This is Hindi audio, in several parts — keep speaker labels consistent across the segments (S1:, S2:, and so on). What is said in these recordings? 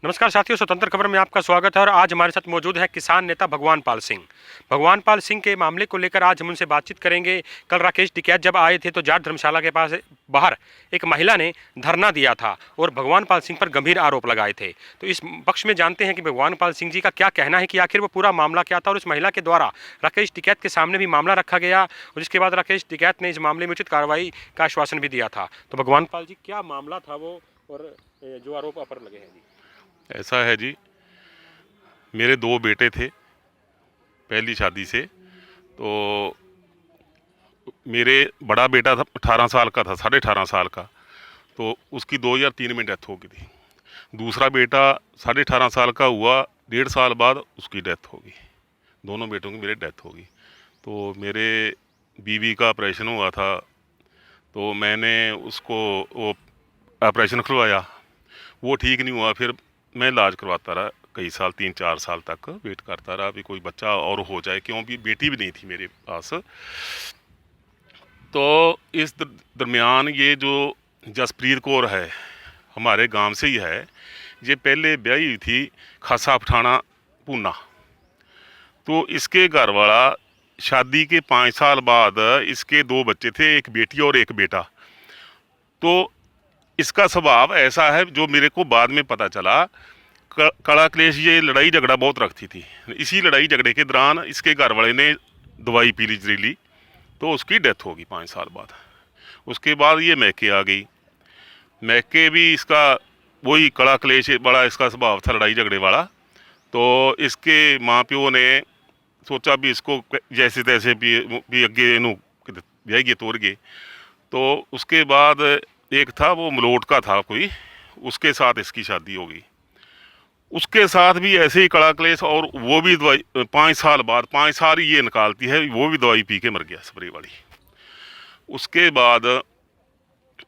S1: नमस्कार साथियों, स्वतंत्र खबर में आपका स्वागत है। और आज हमारे साथ मौजूद है किसान नेता भगवान पाल सिंह। भगवान पाल सिंह के मामले को लेकर आज हम उनसे बातचीत करेंगे। कल राकेश टिकैत जब आए थे तो जाट धर्मशाला के पास बाहर एक महिला ने धरना दिया था और भगवान पाल सिंह पर गंभीर आरोप लगाए थे। तो इस पक्ष में जानते हैं कि भगवान पाल सिंह जी का क्या कहना है कि आखिर वो पूरा मामला क्या था और उस महिला के द्वारा राकेश टिकैत के सामने भी मामला रखा गया और जिसके बाद राकेश टिकैत ने इस मामले में उचित कार्रवाई का आश्वासन भी दिया था। तो भगवान पाल जी, क्या मामला था वो और जो आरोप आप पर लगे हैं जी?
S2: ऐसा है जी, मेरे दो बेटे थे पहली शादी से। तो मेरे बड़ा बेटा था 18 साल का था, 18.5 साल का, तो उसकी 2003 में डेथ हो गई थी। दूसरा बेटा 18.5 साल का हुआ, 1.5 साल बाद उसकी डेथ हो गई। दोनों बेटों की मेरे डेथ हो गई। तो मेरे बीवी का ऑपरेशन हुआ था, तो मैंने उसको वो ऑपरेशन करवाया। वो ठीक नहीं हुआ, फिर मैं इलाज करवाता रहा कई साल, 3-4 साल तक वेट करता रहा भी कोई बच्चा और हो जाए, क्यों भी बेटी भी नहीं थी मेरे पास। तो इस दरमियान ये जो जसप्रीत कौर है, हमारे गांव से ही है। ये पहले ब्याही हुई थी खासा पठाना पूना। तो इसके घर वाला शादी के 5 साल बाद इसके 2 बच्चे थे, एक बेटी और एक बेटा। तो इसका स्वभाव ऐसा है, जो मेरे को बाद में पता चला, कड़ा क्लेश, ये लड़ाई झगड़ा बहुत रखती थी। इसी लड़ाई झगड़े के दौरान इसके घर वाले ने दवाई पी ली जहरीली, तो उसकी डेथ होगी 5 साल बाद। उसके बाद ये मैके आ गई। मैके भी इसका वही कड़ा क्लेश, बड़ा इसका स्वभाव था लड़ाई झगड़े वाला। तो इसके माँ प्यो ने सोचा भी इसको जैसे तैसे भी अगे इनू ब्याह तोड़ गए। तो उसके बाद एक था वो मलोट का था कोई, उसके साथ इसकी शादी हो गई। उसके साथ भी ऐसे ही कड़ा क्लेश, और वो भी दवाई 5 साल बाद, 5 साल ये निकालती है, वो भी दवाई पी के मर गया, स्प्रे वाली। उसके बाद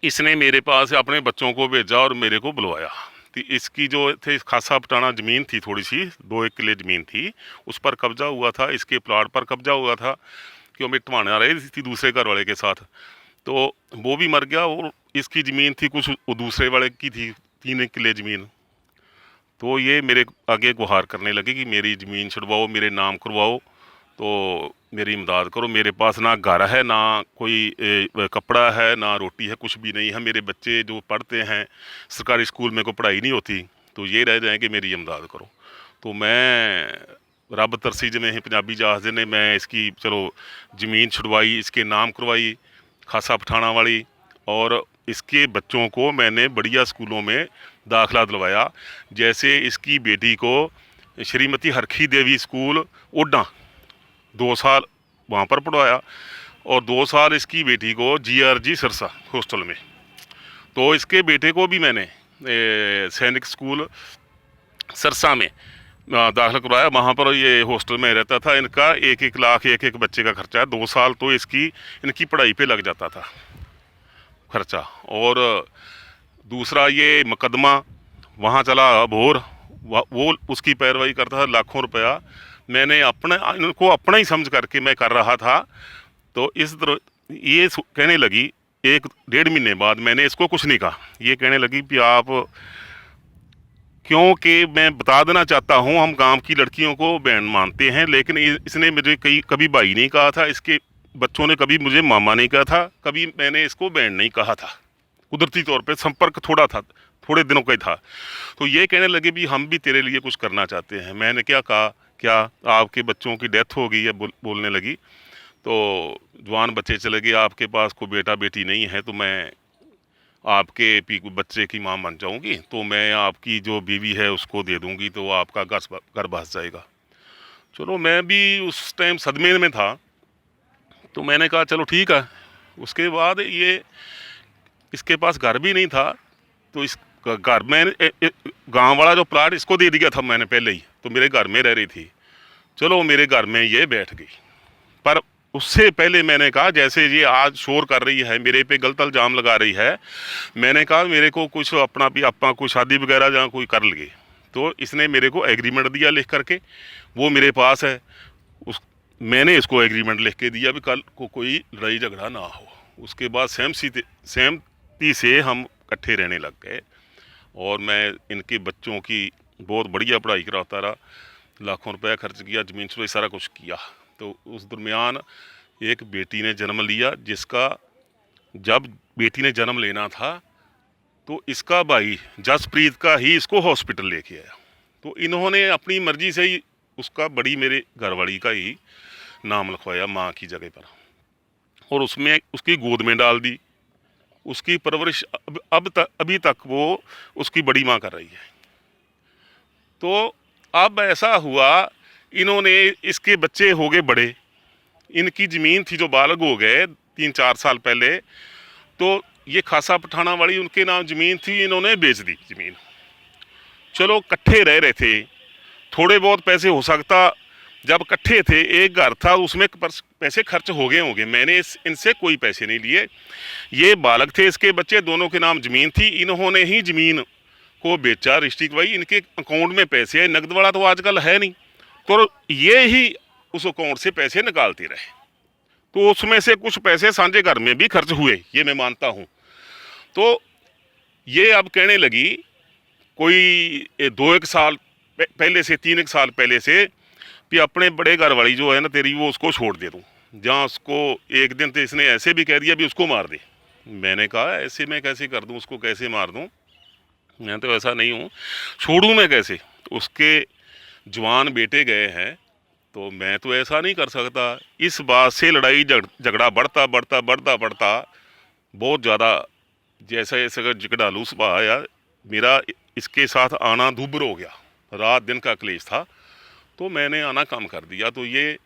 S2: इसने मेरे पास अपने बच्चों को भेजा और मेरे को बुलवाया। तो इसकी जो थे खासा पटाना ज़मीन थी, थोड़ी सी 2-1 किले ज़मीन थी, उस पर कब्जा हुआ था, इसके प्लाट पर कब्जा हुआ था, क्यों मैं टमाना रही थी दूसरे घर वाले के साथ। तो वो भी मर गया, और इसकी ज़मीन थी कुछ वो दूसरे वाले की थी, 3 किले ज़मीन। तो ये मेरे आगे गुहार करने लगे कि मेरी ज़मीन छुड़वाओ, मेरे नाम करवाओ, तो मेरी इमदाद करो। मेरे पास ना घर है, ना कोई कपड़ा है, ना रोटी है, कुछ भी नहीं है। मेरे बच्चे जो पढ़ते हैं सरकारी स्कूल में, को पढ़ाई नहीं होती, तो ये रह जाए कि मेरी इमदाद करो। तो मैं रब तरसी जिमें ही पंजाबी जहाज़ ने, मैं इसकी चलो ज़मीन छुड़वाई, इसके नाम करवाई खासा पठाना वाली, और इसके बच्चों को मैंने बढ़िया स्कूलों में दाखिला दिलवाया। जैसे इसकी बेटी को श्रीमती हरखी देवी स्कूल ओडा 2 साल वहाँ पर पढ़वाया, और 2 साल इसकी बेटी को GRG सिरसा हॉस्टल में। तो इसके बेटे को भी मैंने सैनिक स्कूल सिरसा में दाखिला करवाया। वहाँ पर ये हॉस्टल में रहता था। इनका 1-1 लाख एक बच्चे का खर्चा है। 2 साल तो इनकी पढ़ाई पे लग जाता था खर्चा। और दूसरा ये मुकदमा वहाँ चला अबोर, वो उसकी पैरवाई करता था, लाखों रुपया। मैंने इनको अपना ही समझ करके मैं कर रहा था। तो इस तरह ये कहने लगी, 1-1.5 महीने बाद मैंने इसको कुछ नहीं कहा, ये कहने लगी कि आप, क्योंकि मैं बता देना चाहता हूँ, हम गांव की लड़कियों को बहन मानते हैं, लेकिन इसने मुझे कभी भाई नहीं कहा था, इसके बच्चों ने कभी मुझे मामा नहीं कहा था, कभी मैंने इसको बहन नहीं कहा था। कुदरती तौर पे संपर्क थोड़ा था, थोड़े दिनों का ही था। तो ये कहने लगे भी हम भी तेरे लिए कुछ करना चाहते हैं। मैंने क्या कहा, क्या आपके बच्चों की डेथ हो गई है, बोलने लगी। तो जवान बच्चे चले गए, आपके पास कोई बेटा बेटी नहीं है, तो मैं आपके बच्चे की माँ बन जाऊंगी, तो मैं आपकी जो बीवी है उसको दे दूंगी, तो आपका घर बस जाएगा। चलो, मैं भी उस टाइम सदमे में था, तो मैंने कहा चलो ठीक है। उसके बाद ये इसके पास घर भी नहीं था, तो इस घर में गांव वाला जो प्लाट इसको दे दिया था मैंने पहले ही, तो मेरे घर में रह रही थी। चलो, मेरे घर में ये बैठ गई। पर उससे पहले मैंने कहा, जैसे ये आज शोर कर रही है, मेरे पे गलत इल्ज़ाम लगा रही है, मैंने कहा मेरे को कुछ अपना भी आपा कोई शादी वगैरह जहाँ कोई कर लगे। तो इसने मेरे को एग्रीमेंट दिया लिख करके, वो मेरे पास है। मैंने इसको एग्रीमेंट लिख के दिया भी कल को कोई लड़ाई झगड़ा ना हो। उसके बाद सहमति से हम इकट्ठे रहने लग गए, और मैं इनके बच्चों की बहुत बढ़िया पढ़ाई कराता रहा, लाखों रुपया खर्च किया, ज़मीन से सारा कुछ किया। तो उस दरमियान एक बेटी ने जन्म लिया, जिसका जब बेटी ने जन्म लेना था तो इसका भाई जसप्रीत का ही इसको हॉस्पिटल लेके आया। तो इन्होंने अपनी मर्जी से ही उसका बड़ी मेरे घरवाली का ही नाम लिखवाया माँ की जगह पर, और उसमें उसकी गोद में डाल दी। उसकी परवरिश अब तक अभी तक वो उसकी बड़ी माँ कर रही है। तो अब ऐसा हुआ, इन्होंने इसके बच्चे हो गए बड़े, इनकी ज़मीन थी जो बालग हो गए 3-4 साल पहले, तो ये खासा पठाना वाली उनके नाम ज़मीन थी, इन्होंने बेच दी ज़मीन। चलो इकट्ठे रह रहे थे, थोड़े बहुत पैसे हो सकता, जब इकट्ठे थे एक घर था उसमें पैसे खर्च हो गए होंगे। मैंने इनसे कोई पैसे नहीं लिए। ये बालक थे, इसके बच्चे, दोनों के नाम ज़मीन थी, इन्होंने ही ज़मीन को बेचा, रजिस्ट्री करवाई, इनके अकाउंट में पैसे है। नकद वाला तो आजकल है नहीं, तो ये ही उस अकाउंट से पैसे निकालते रहे। तो उसमें से कुछ पैसे साझे घर में भी खर्च हुए, ये मैं मानता हूँ। तो ये अब कहने लगी कोई 2-1 साल पहले से, 3-1 साल पहले से, कि अपने बड़े घर वाली जो है ना तेरी, वो उसको छोड़ दे दूँ। जहाँ उसको एक दिन तो इसने ऐसे भी कह दिया भी उसको मार दे। मैंने कहा ऐसे मैं कैसे कर दूँ, उसको कैसे मार दूँ, मैं तो ऐसा नहीं हूँ, छोड़ूँ मैं कैसे। उसके जवान बेटे गए हैं, तो मैं तो ऐसा नहीं कर सकता। इस बात से लड़ाई झगड़ा बढ़ता बढ़ता बढ़ता बढ़ता बहुत ज़्यादा, जैसा जैसे झगड़ालू स्वभाव आया मेरा, इसके साथ आना दुभर हो गया। रात दिन का क्लेश था, तो मैंने आना कम कर दिया। तो ये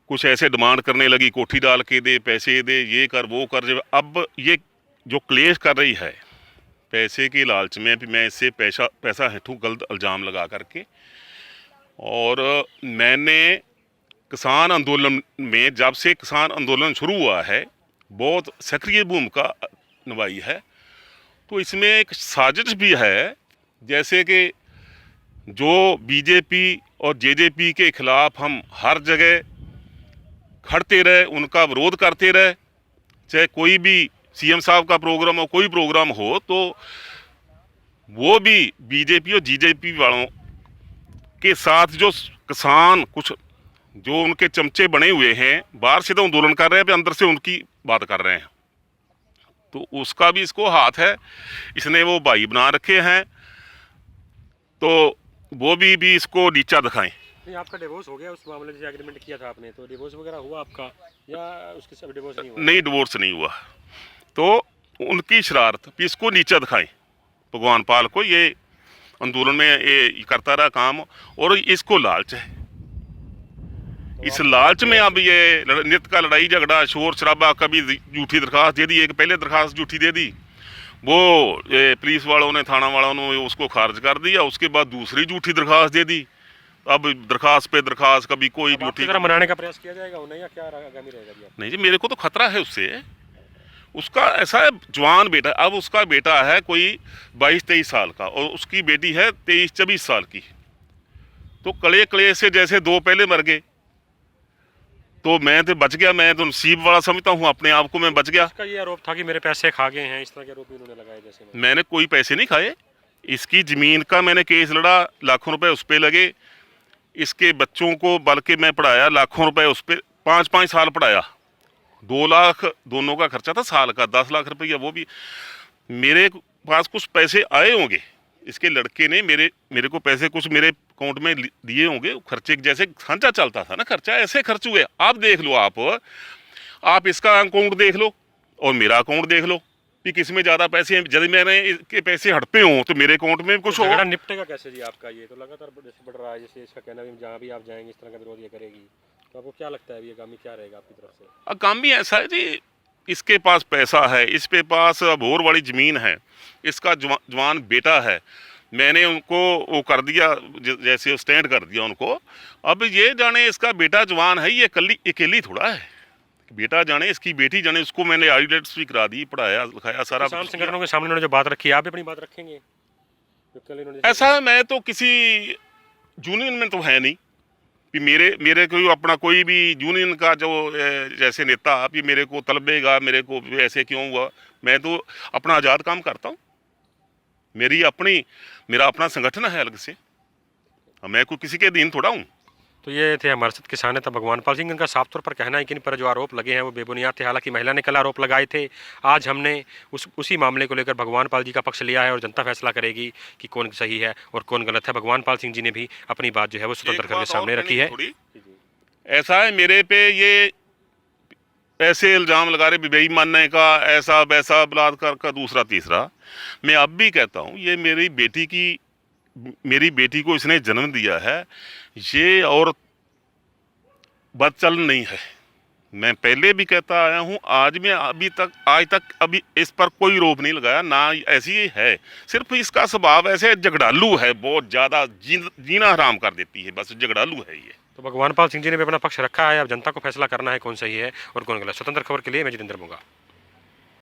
S2: कुछ ऐसे डिमांड करने लगी, कोठी डाल के दे, पैसे दे, ये कर वो कर। जब अब ये जो क्लेश कर रही है पैसे के लालच में, भी मैं इससे पैसा हेठूँ गलत इल्ज़ाम लगा करके। और मैंने किसान आंदोलन में, जब से किसान आंदोलन शुरू हुआ है, बहुत सक्रिय भूमिका निभाई है। तो इसमें एक साजिश भी है, जैसे कि जो बीजेपी और जेजेपी के खिलाफ हम हर जगह खड़ते रहे, उनका विरोध करते रहे, चाहे कोई भी सीएम साहब का प्रोग्राम हो, कोई प्रोग्राम हो, तो वो भी बीजेपी और जेजेपी वालों के साथ जो किसान कुछ जो उनके चमचे बने हुए हैं, बाहर से तो आंदोलन कर रहे हैं, अंदर से उनकी बात कर रहे हैं। तो उसका भी इसको हाथ है, इसने वो भाई बना रखे हैं, तो वो भी इसको नीचा दिखाएं।
S1: नहीं, आपका डिवोर्स हो गया उस मामले से, एग्रीमेंट किया था आपने, तो डिवोर्स वगैरह हुआ आपका, या उसके सब डिवोर्स नहीं हुआ?
S2: नहीं, डिवोर्स नहीं हुआ। तो उनकी शरारत भी इसको नीचा दिखाएं, भगवान पाल को। ये आंदोलन में ये करता रहा काम, और इसको लालच है।
S1: तो
S2: इस लालच में अब ये नित का लड़ाई झगड़ा, शोर शराबा, कभी झूठी दरखास्त दे दी, एक पहले दरखास्त झूठी दे दी, वो पुलिस वालों ने, थाना वालों ने उसको खारिज कर दिया, उसके बाद दूसरी झूठी दरखास्त दे दी। अब दरखास्त पे दरखास्त, कभी कोई झूठी।
S1: मनाने का प्रयास किया जाएगा उन्हें, या क्या आगामी रहेगा?
S2: नहीं जी, मेरे को तो खतरा है उससे। उसका ऐसा है, जवान बेटा, अब उसका बेटा है कोई 22-23 साल का, और उसकी बेटी है 23-24 साल की। तो कले कले से जैसे दो पहले मर गए, तो मैं तो बच गया, मैं तो नसीब वाला समझता हूँ अपने आप को, मैं बच गया।
S1: इसका ये आरोप था कि मेरे पैसे खा गए हैं, इस तरह के आरोप भी उन्होंने लगाए। जैसे
S2: मैंने कोई पैसे नहीं खाए, इसकी ज़मीन का मैंने केस लड़ा, लाखों रुपए उस पर लगे। इसके बच्चों को बल्कि मैं पढ़ाया, लाखों रुपए उस पर, 5-5 साल पढ़ाया, 2 लाख दोनों का खर्चा था साल का, 10 लाख रुपया। वो भी मेरे पास कुछ पैसे आए होंगे, इसके लड़के ने मेरे को पैसे कुछ मेरे अकाउंट में दिए होंगे, खर्चे जैसे साझा चलता था ना, खर्चा ऐसे खर्च हुए। आप देख लो, आप इसका अकाउंट देख लो और मेरा अकाउंट देख लो कि किस में ज़्यादा पैसे हैं। यदि मैंने इसके पैसे हड़पे हों तो मेरे अकाउंट में कुछ होगा।
S1: निपटेगा कैसे जी आपका? ये तो लगातार जैसे बढ़ रहा है, जैसे इसका कहना भी जहाँ भी आप जाएंगे इस तरह का विरोध ये करेगी, तो आपको क्या लगता है ये आगामी क्या रहेगा आपकी तरफ से?
S2: आगामी ऐसा है जी, इसके पास पैसा है, इसके पास भोर वाली ज़मीन है, इसका जवान बेटा है, मैंने उनको वो कर दिया, जैसे स्टैंड कर दिया उनको। अब ये जाने इसका बेटा जवान है, ये अकेली थोड़ा है, बेटा जाने, इसकी बेटी जाने, उसको मैंने आईलेट्स भी करा दी, पढ़ाया लिखाया सारा।
S1: किसान संगठनों के सामने उन्होंने जो बात रखी है, आप भी अपनी बात रखेंगे?
S2: ऐसा है, मैं तो किसी यूनियन में तो है नहीं कि मेरे को अपना कोई भी यूनियन का जो जैसे नेता आप ये मेरे को तलबेगा, मेरे को ऐसे क्यों हुआ। मैं तो अपना आज़ाद काम करता हूँ। मेरा अपना संगठन है अलग से, मैं कोई किसी के अधीन थोड़ा हूँ।
S1: तो ये थे हमारे साथ किसान नेता भगवान पाल सिंह। इनका साफ तौर पर कहना है कि इन पर जो आरोप लगे हैं वो बेबुनियाद थे। हालांकि महिला ने कल आरोप लगाए थे। आज हमने उसी मामले को लेकर भगवान पाल जी का पक्ष लिया है और जनता फैसला करेगी कि कौन सही है और कौन गलत है। भगवान पाल सिंह जी ने भी अपनी बात जो है वो स्वतंत्र करके सामने रखी है।
S2: ऐसा है, मेरे पे ये ऐसे इल्ज़ाम लगा रहे बेईमानने का, ऐसा वैसा, बलात्कार का, दूसरा तीसरा। मैं अब भी कहता हूँ, ये मेरी बेटी को इसने जन्म दिया है, ये और बदचलन नहीं है। मैं पहले भी कहता आया हूँ, आज तक अभी इस पर कोई रोप नहीं लगाया, ना ऐसी ही है। सिर्फ इसका स्वभाव ऐसे झगड़ालू है, बहुत ज़्यादा जीना हराम कर देती है, बस झगड़ालू है ये।
S1: तो भगवान पाल सिंह जी ने भी अपना पक्ष रखा है। अब जनता को फैसला करना है कौन सही है और कौन गलत। स्वतंत्र खबर के लिए मैं जितेंद्र मुंगा।